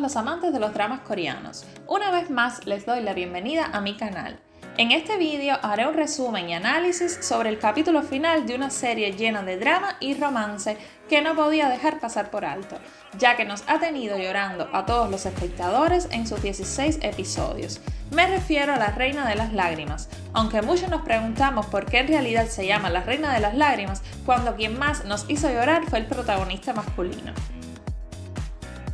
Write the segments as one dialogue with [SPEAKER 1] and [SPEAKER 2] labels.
[SPEAKER 1] los amantes de los dramas coreanos. Una vez más les doy la bienvenida a mi canal. En este vídeo haré un resumen y análisis sobre el capítulo final de una serie llena de drama y romance que no podía dejar pasar por alto, ya que nos ha tenido llorando a todos los espectadores en sus 16 episodios. Me refiero a La Reina de las Lágrimas, aunque muchos nos preguntamos por qué en realidad se llama La Reina de las Lágrimas cuando quien más nos hizo llorar fue el protagonista masculino.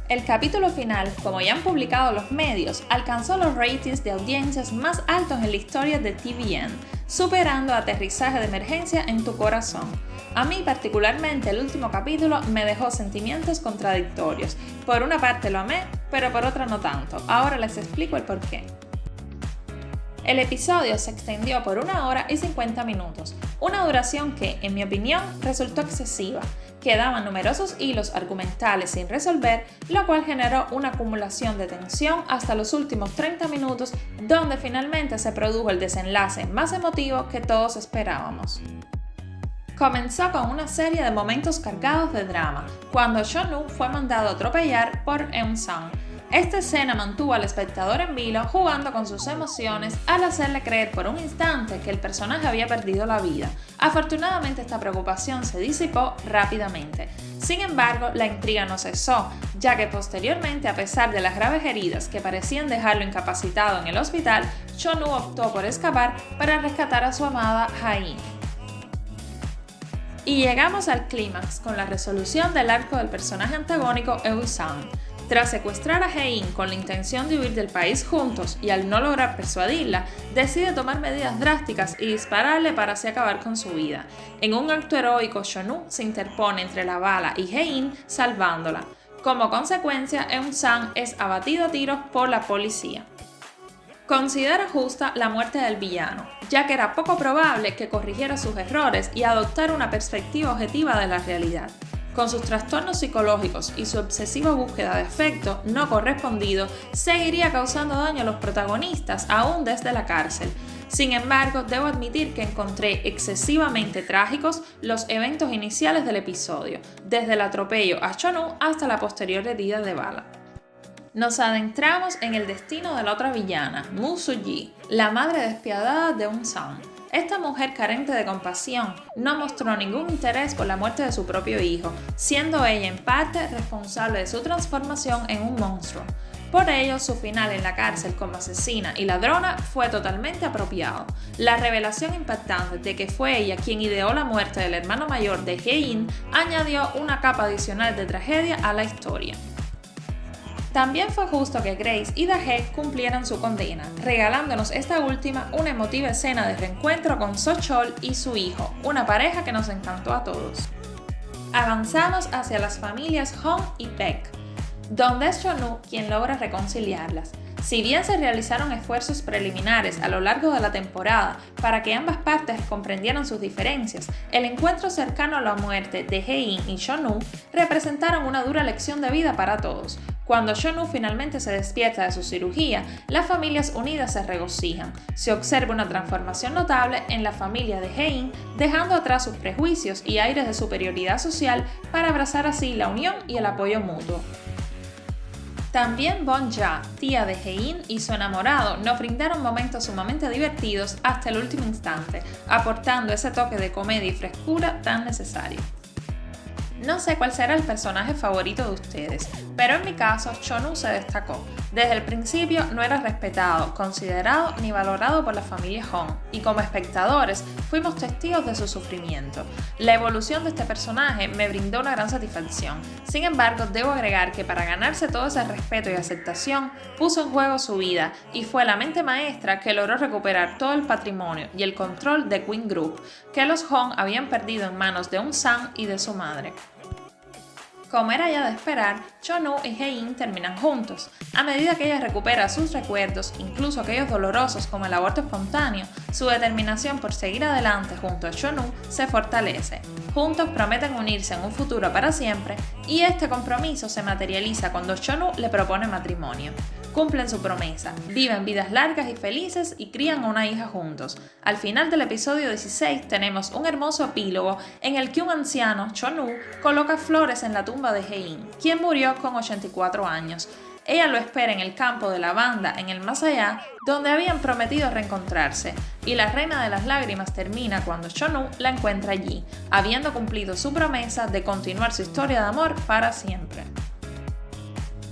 [SPEAKER 1] El capítulo final, como ya han publicado los medios, alcanzó los ratings de audiencias más altos en la historia de TVN, superando Aterrizaje de Emergencia en tu Corazón. A mí particularmente el último capítulo me dejó sentimientos contradictorios. Por una parte lo amé, pero por otra no tanto. Ahora les explico el porqué. El episodio se extendió por 1 hora y 50 minutos, una duración que, en mi opinión, resultó excesiva. Quedaban numerosos hilos argumentales sin resolver, lo cual generó una acumulación de tensión hasta los últimos 30 minutos, donde finalmente se produjo el desenlace más emotivo que todos esperábamos. Comenzó con una serie de momentos cargados de drama, cuando Chonu fue mandado a atropellar por Eun-sang. Esta escena mantuvo al espectador en vilo jugando con sus emociones al hacerle creer por un instante que el personaje había perdido la vida. Afortunadamente esta preocupación se disipó rápidamente. Sin embargo, la intriga no cesó, ya que posteriormente, a pesar de las graves heridas que parecían dejarlo incapacitado en el hospital, Chonu optó por escapar para rescatar a su amada Hae-in. Y llegamos al clímax con la resolución del arco del personaje antagónico Eun-sang. Tras secuestrar a Hae-in con la intención de huir del país juntos y al no lograr persuadirla, decide tomar medidas drásticas y dispararle para así acabar con su vida. En un acto heroico, Chonu se interpone entre la bala y Hae-in, salvándola. Como consecuencia, Eun-sang es abatido a tiros por la policía. Considera justa la muerte del villano, ya que era poco probable que corrigiera sus errores y adoptara una perspectiva objetiva de la realidad. Con sus trastornos psicológicos y su obsesiva búsqueda de afecto no correspondido, seguiría causando daño a los protagonistas aún desde la cárcel. Sin embargo, debo admitir que encontré excesivamente trágicos los eventos iniciales del episodio, desde el atropello a Chonu hasta la posterior herida de bala. Nos adentramos en el destino de la otra villana, Moo Soo-ji, la madre despiadada de Eun-sang. Esta mujer carente de compasión no mostró ningún interés por la muerte de su propio hijo, siendo ella en parte responsable de su transformación en un monstruo. Por ello, su final en la cárcel como asesina y ladrona fue totalmente apropiado. La revelación impactante de que fue ella quien ideó la muerte del hermano mayor de Hae-in añadió una capa adicional de tragedia a la historia. También fue justo que Grace y Dae cumplieran su condena, regalándonos esta última una emotiva escena de reencuentro con So-chol y su hijo, una pareja que nos encantó a todos. Avanzamos hacia las familias Hong y Baek, donde es Chonu quien logra reconciliarlas. Si bien se realizaron esfuerzos preliminares a lo largo de la temporada para que ambas partes comprendieran sus diferencias, el encuentro cercano a la muerte de Hae-in y Chonu representaron una dura lección de vida para todos. Cuando Chonu finalmente se despierta de su cirugía, las familias unidas se regocijan. Se observa una transformación notable en la familia de Hae-in, dejando atrás sus prejuicios y aires de superioridad social para abrazar así la unión y el apoyo mutuo. También Bon-ja, tía de Hae-in, y su enamorado nos brindaron momentos sumamente divertidos hasta el último instante, aportando ese toque de comedia y frescura tan necesario. No sé cuál será el personaje favorito de ustedes, pero en mi caso Chonu se destacó. Desde el principio no era respetado, considerado ni valorado por la familia Hong, y como espectadores fuimos testigos de su sufrimiento. La evolución de este personaje me brindó una gran satisfacción. Sin embargo, debo agregar que para ganarse todo ese respeto y aceptación, puso en juego su vida, y fue la mente maestra que logró recuperar todo el patrimonio y el control de Queen Group, que los Hong habían perdido en manos de Eun-sang y de su madre. Como era ya de esperar, Chonu y Hae-in terminan juntos. A medida que ella recupera sus recuerdos, incluso aquellos dolorosos como el aborto espontáneo, su determinación por seguir adelante junto a Chonu se fortalece. Juntos prometen unirse en un futuro para siempre y este compromiso se materializa cuando Chonu le propone matrimonio. Cumplen su promesa, viven vidas largas y felices y crían a una hija juntos. Al final del episodio 16 tenemos un hermoso epílogo en el que un anciano, Chonu, coloca flores en la tumba de Hae-in, quien murió con 84 años. ella lo espera en el campo de la banda en el más allá, donde habían prometido reencontrarse, y la reina de las lágrimas termina cuando Chonu la encuentra allí, habiendo cumplido su promesa de continuar su historia de amor para siempre.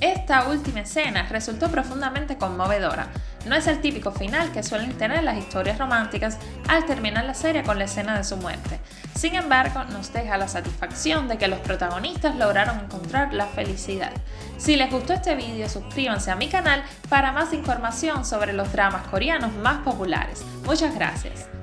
[SPEAKER 1] Esta última escena resultó profundamente conmovedora. No es el típico final que suelen tener las historias románticas al terminar la serie con la escena de su muerte. Sin embargo, nos deja la satisfacción de que los protagonistas lograron encontrar la felicidad. Si les gustó este vídeo, suscríbanse a mi canal para más información sobre los dramas coreanos más populares. Muchas gracias.